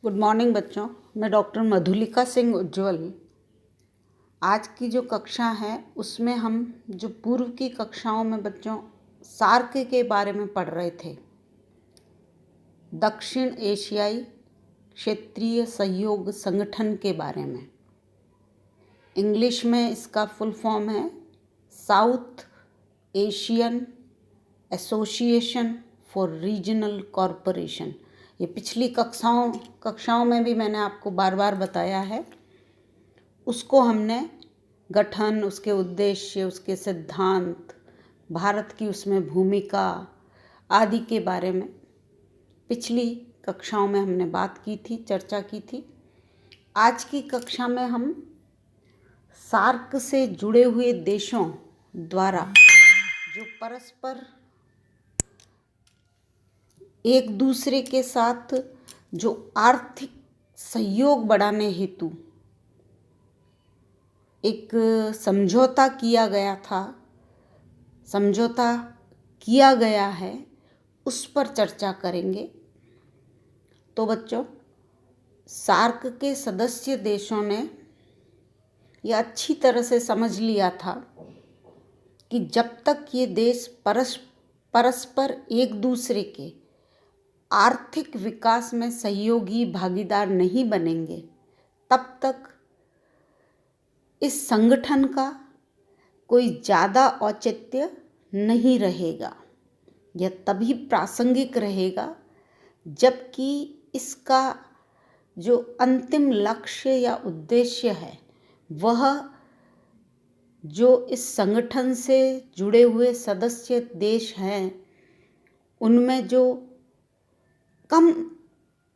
Good morning बच्चों। मैं doctor Madhulika Singh उज्ज्वल। आज की जो कक्षा है उसमें हम जो पूर्व की कक्षाओं में बच्चों सार्क के बारे में पढ़ रहे थे, दक्षिण एशियाई क्षेत्रीय सहयोग संगठन के बारे में। इंग्लिश में इसका फुल फॉर्म है south Asian association for regional corporation. ये पिछली कक्षाओं में भी मैंने आपको बार बार बताया है। उसको हमने गठन, उसके उद्देश्य, उसके सिद्धांत, भारत की उसमें भूमिका आदि के बारे में पिछली कक्षाओं में हमने बात की थी, चर्चा की थी। आज की कक्षा में हम सार्क से जुड़े हुए देशों द्वारा जो परस्पर एक दूसरे के साथ जो आर्थिक सहयोग बढ़ाने हेतु एक समझौता किया गया है, उस पर चर्चा करेंगे। तो बच्चों, सार्क के सदस्य देशों ने यह अच्छी तरह से समझ लिया था कि जब तक ये देश परस्पर एक दूसरे के आर्थिक विकास में सहयोगी भागीदार नहीं बनेंगे, तब तक इस संगठन का कोई ज़्यादा औचित्य नहीं रहेगा। यह तभी प्रासंगिक रहेगा जबकि इसका जो अंतिम लक्ष्य या उद्देश्य है, वह जो इस संगठन से जुड़े हुए सदस्य देश हैं उनमें जो कम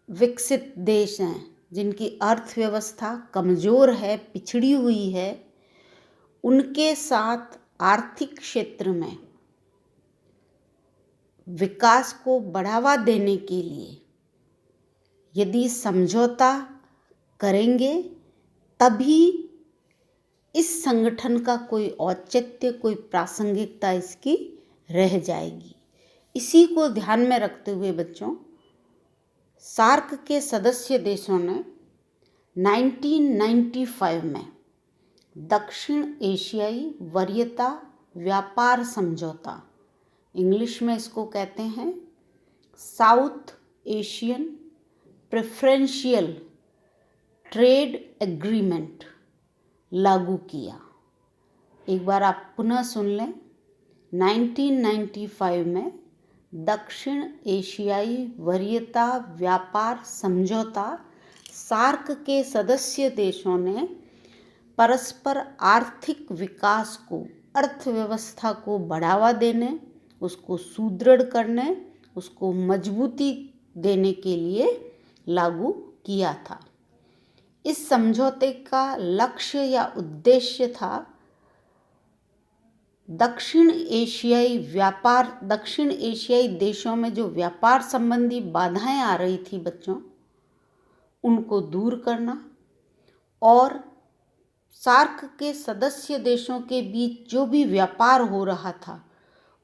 विकसित देश हैं, जिनकी अर्थव्यवस्था कमज़ोर है, पिछड़ी हुई है, उनके साथ आर्थिक क्षेत्र में विकास को बढ़ावा देने के लिए यदि समझौता करेंगे, तभी इस संगठन का कोई औचित्य, कोई प्रासंगिकता इसकी रह जाएगी। इसी को ध्यान में रखते हुए बच्चों, सार्क के सदस्य देशों ने 1995 में दक्षिण एशियाई वरीयता व्यापार समझौता, इंग्लिश में इसको कहते हैं south Asian preferential trade agreement, लागू किया। एक बार आप पुनः सुन लें। 1995 में दक्षिण एशियाई वरीयता व्यापार समझौता सार्क के सदस्य देशों ने परस्पर आर्थिक विकास को, अर्थव्यवस्था को बढ़ावा देने, उसको सुदृढ़ करने, उसको मजबूती देने के लिए लागू किया था। इस समझौते का लक्ष्य या उद्देश्य था दक्षिण एशियाई देशों में जो व्यापार संबंधी बाधाएं आ रही थी बच्चों, उनको दूर करना और सार्क के सदस्य देशों के बीच जो भी व्यापार हो रहा था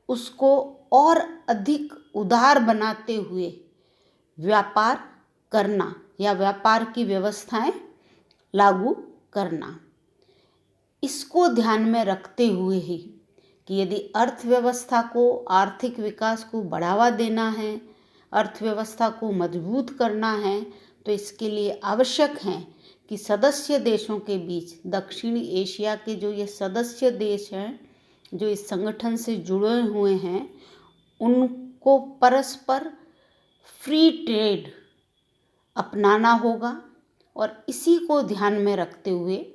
उसको और अधिक उदार बनाते हुए व्यापार करना या व्यापार की व्यवस्थाएं लागू करना। इसको ध्यान में रखते हुए ही कि यदि अर्थव्यवस्था को, आर्थिक विकास को बढ़ावा देना है, अर्थव्यवस्था को मजबूत करना है, तो इसके लिए आवश्यक है कि सदस्य देशों के बीच, दक्षिणी एशिया के जो ये सदस्य देश हैं जो इस संगठन से जुड़े हुए हैं, उनको परस्पर फ्री ट्रेड अपनाना होगा। और इसी को ध्यान में रखते हुए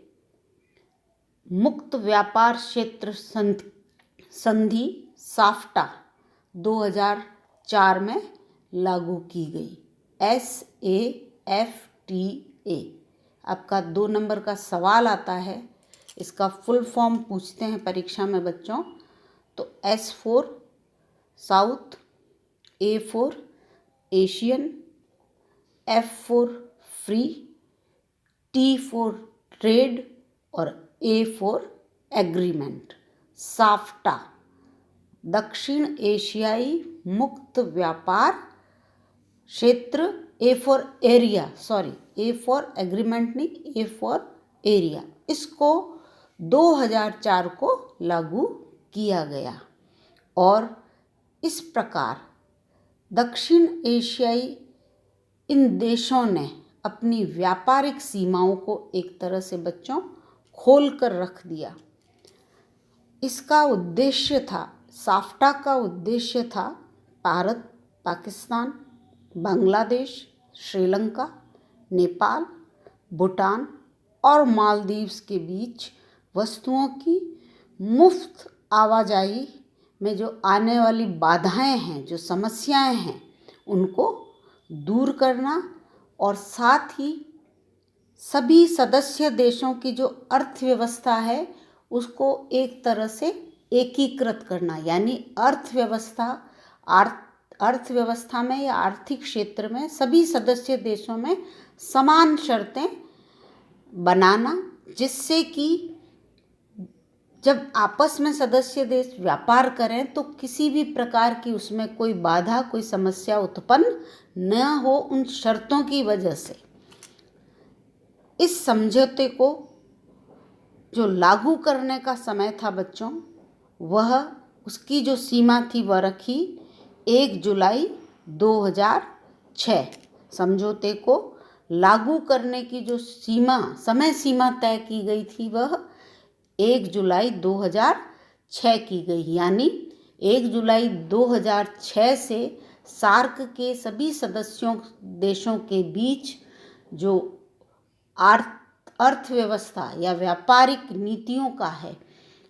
मुक्त व्यापार क्षेत्र संधि साफ्टा 2004 में लागू की गई। SAFTA। आपका 2 नंबर का सवाल आता है, इसका फुल फॉर्म पूछते हैं परीक्षा में बच्चों, तो S for south, A for Asian, F for free, T for trade और A फॉर एग्रीमेंट। साफ्टा, दक्षिण एशियाई मुक्त व्यापार क्षेत्र A for area, sorry, A for agreement नहीं, ए फॉर एरिया, इसको 2004 को लागू किया गया। और इस प्रकार दक्षिण एशियाई इन देशों ने अपनी व्यापारिक सीमाओं को एक तरह से बच्चों खोल कर रख दिया। इसका उद्देश्य था, साफ्टा का उद्देश्य था भारत, पाकिस्तान, बांग्लादेश, श्रीलंका, नेपाल, भूटान और मालदीव्स के बीच वस्तुओं की मुफ्त आवाजाही में जो आने वाली बाधाएं हैं, जो समस्याएं हैं, उनको दूर करना और साथ ही सभी सदस्य देशों की जो अर्थव्यवस्था है उसको एक तरह से एकीकृत करना, यानी अर्थव्यवस्था में या आर्थिक क्षेत्र में सभी सदस्य देशों में समान शर्तें बनाना, जिससे कि जब आपस में सदस्य देश व्यापार करें तो किसी भी प्रकार की उसमें कोई बाधा, कोई समस्या उत्पन्न न हो उन शर्तों की वजह से। इस समझौते को जो लागू करने का समय था बच्चों, वह उसकी जो सीमा थी वह रखी 1 जुलाई 2006। समझौते को लागू करने की जो समय सीमा तय की गई थी वह 1 जुलाई 2006 की गई, यानी 1 जुलाई 2006 से सार्क के सभी सदस्यों देशों के बीच जो अर्थव्यवस्था या व्यापारिक नीतियों का है,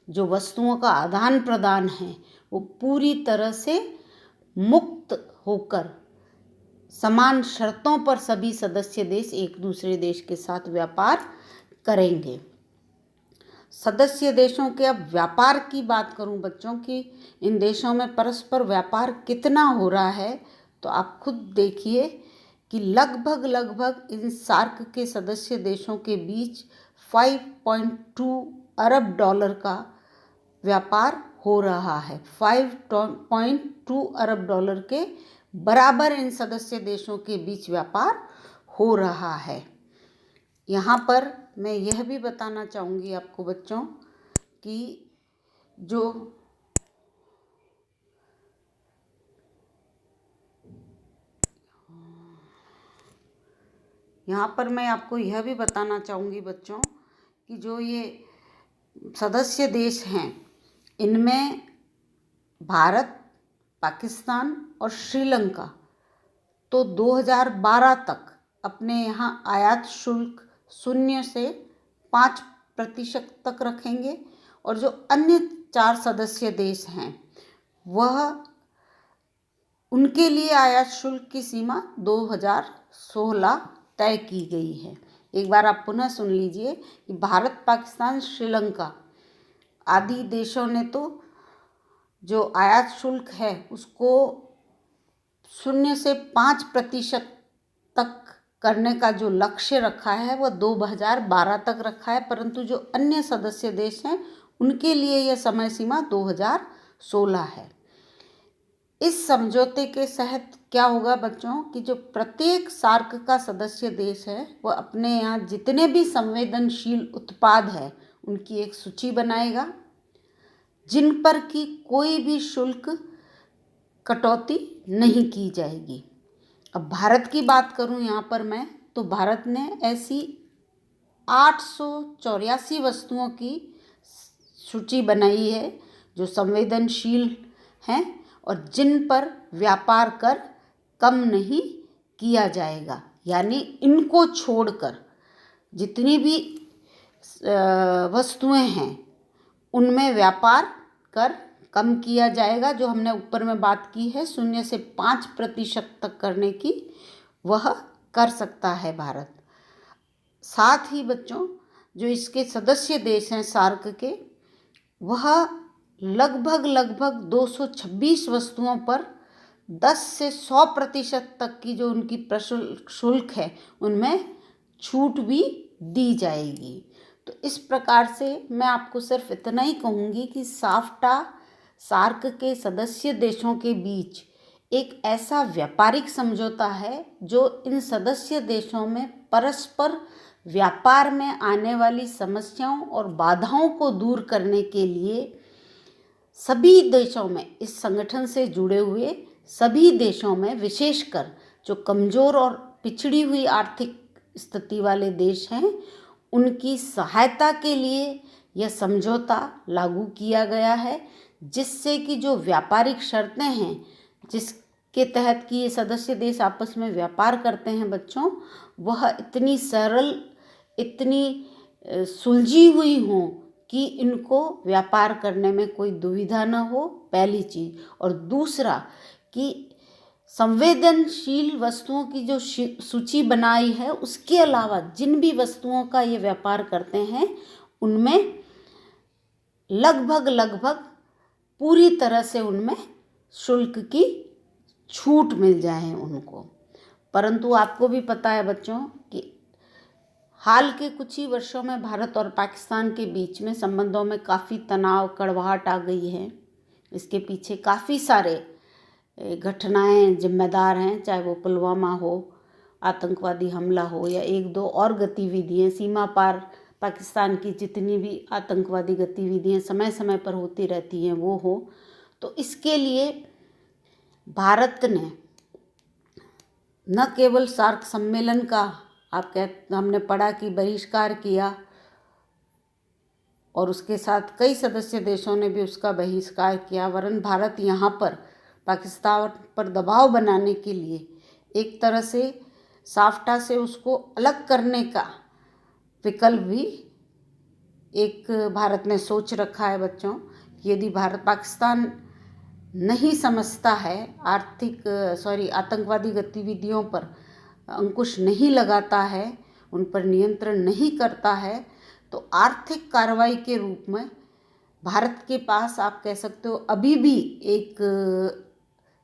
जो वस्तुओं का आदान प्रदान है, वो पूरी तरह से मुक्त होकर समान शर्तों पर सभी सदस्य देश एक दूसरे देश के साथ व्यापार करेंगे। सदस्य देशों के, अब व्यापार की बात करूं बच्चों की इन देशों में परस्पर व्यापार कितना हो रहा है, तो आप खुद देखिए कि लगभग इन सार्क के सदस्य देशों के बीच 5.2 अरब डॉलर का व्यापार हो रहा है। 5.2 अरब डॉलर के बराबर इन सदस्य देशों के बीच व्यापार हो रहा है। यहाँ पर मैं यह भी बताना चाहूँगी आपको बच्चों कि जो यहाँ पर मैं आपको यह भी बताना चाहूँगी बच्चों कि जो ये सदस्य देश हैं, इनमें भारत, पाकिस्तान और श्रीलंका तो 2012 तक अपने यहाँ आयात शुल्क 0 से 5% तक रखेंगे, और जो अन्य 4 सदस्य देश हैं वह उनके लिए आयात शुल्क की सीमा 2016 तय की गई है। एक बार आप पुनः सुन लीजिए कि भारत, पाकिस्तान, श्रीलंका आदि देशों ने तो जो आयात शुल्क है उसको 0 से 5% तक करने का जो लक्ष्य रखा है वह 2012 तक रखा है, परंतु जो अन्य सदस्य देश हैं उनके लिए यह समय सीमा 2016 है। इस समझौते के तहत क्या होगा बच्चों कि जो प्रत्येक सार्क का सदस्य देश है वह अपने यहाँ जितने भी संवेदनशील उत्पाद है उनकी एक सूची बनाएगा, जिन पर कि कोई भी शुल्क कटौती नहीं की जाएगी। अब भारत की बात करूं यहाँ पर मैं, तो भारत ने ऐसी 884 वस्तुओं की सूची बनाई है जो संवेदनशील हैं और जिन पर व्यापार कर कम नहीं किया जाएगा, यानी इनको छोड़कर जितनी भी वस्तुएं हैं उनमें व्यापार कर कम किया जाएगा। जो हमने ऊपर में बात की है 0 से 5% तक करने की, वह कर सकता है भारत। साथ ही बच्चों जो इसके सदस्य देश हैं सार्क के, वह लगभग 226 वस्तुओं पर 10 से 100% तक की जो उनकी प्रशुल्क शुल्क है उनमें छूट भी दी जाएगी। तो इस प्रकार से मैं आपको सिर्फ इतना ही कहूँगी कि साफ्टा सार्क के सदस्य देशों के बीच एक ऐसा व्यापारिक समझौता है जो इन सदस्य देशों में परस्पर व्यापार में आने वाली समस्याओं और बाधाओं को दूर करने के लिए सभी देशों में, इस संगठन से जुड़े हुए सभी देशों में, विशेषकर जो कमज़ोर और पिछड़ी हुई आर्थिक स्थिति वाले देश हैं, उनकी सहायता के लिए यह समझौता लागू किया गया है, जिससे कि जो व्यापारिक शर्तें हैं जिसके तहत कि ये सदस्य देश आपस में व्यापार करते हैं बच्चों, वह इतनी सरल, इतनी सुलझी हुई हों कि इनको व्यापार करने में कोई दुविधा न हो, पहली चीज़। और दूसरा कि संवेदनशील वस्तुओं की जो सूची बनाई है, उसके अलावा जिन भी वस्तुओं का ये व्यापार करते हैं उनमें लगभग पूरी तरह से उनमें शुल्क की छूट मिल जाए उनको। परंतु आपको भी पता है बच्चों कि हाल के कुछ ही वर्षों में भारत और पाकिस्तान के बीच में संबंधों में काफ़ी तनाव, कड़वाहट आ गई है। इसके पीछे काफ़ी सारे घटनाएं जिम्मेदार हैं, चाहे वो पुलवामा हो, आतंकवादी हमला हो, या एक दो और गतिविधियाँ सीमा पार पाकिस्तान की जितनी भी आतंकवादी गतिविधियाँ समय समय पर होती रहती हैं वो हो। तो इसके लिए भारत ने न केवल सार्क सम्मेलन का हमने पढ़ा कि बहिष्कार किया, और उसके साथ कई सदस्य देशों ने भी उसका बहिष्कार किया, वरन भारत यहाँ पर पाकिस्तान पर दबाव बनाने के लिए एक तरह से साफ्टा से उसको अलग करने का विकल्प भी एक भारत ने सोच रखा है बच्चों। कि यदि भारत पाकिस्तान नहीं समझता है, आतंकवादी गतिविधियों पर अंकुश नहीं लगाता है, उन पर नियंत्रण नहीं करता है, तो आर्थिक कार्रवाई के रूप में भारत के पास, आप कह सकते हो, अभी भी एक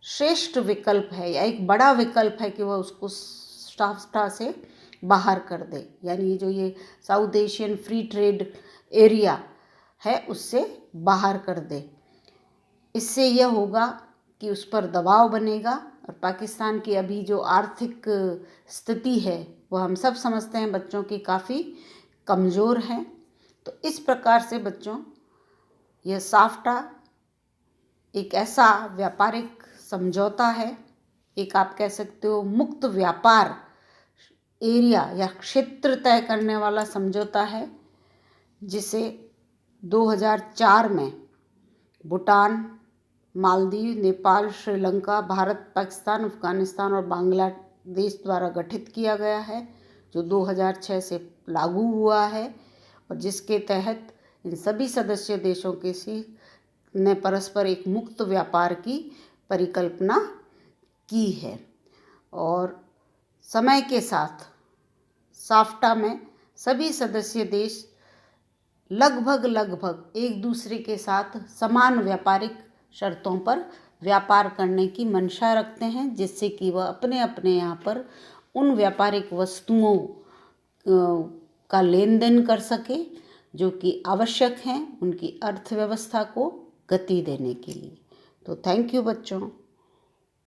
श्रेष्ठ विकल्प है या एक बड़ा विकल्प है कि वह उसको साफ्टा से बाहर कर दे, यानी जो ये south Asian free trade area है उससे बाहर कर दे। इससे यह होगा कि उस पर दबाव बनेगा, और पाकिस्तान की अभी जो आर्थिक स्थिति है वह हम सब समझते हैं बच्चों की काफ़ी कमज़ोर है। तो इस प्रकार से बच्चों यह साफ्टा एक ऐसा व्यापारिक समझौता है, एक आप कह सकते हो मुक्त व्यापार एरिया या क्षेत्र तय करने वाला समझौता है, जिसे 2004 में भूटान, मालदीव, नेपाल, श्रीलंका, भारत, पाकिस्तान, अफगानिस्तान और बांग्लादेश द्वारा गठित किया गया है, जो 2006 से लागू हुआ है, और जिसके तहत इन सभी सदस्य देशों के ने परस्पर एक मुक्त व्यापार की परिकल्पना की है। और समय के साथ साफ्टा में सभी सदस्य देश लगभग एक दूसरे के साथ समान व्यापारिक शर्तों पर व्यापार करने की मंशा रखते हैं, जिससे कि वह अपने अपने यहाँ पर उन व्यापारिक वस्तुओं का लेन देन कर सके जो कि आवश्यक हैं उनकी अर्थव्यवस्था को गति देने के लिए। तो थैंक यू बच्चों।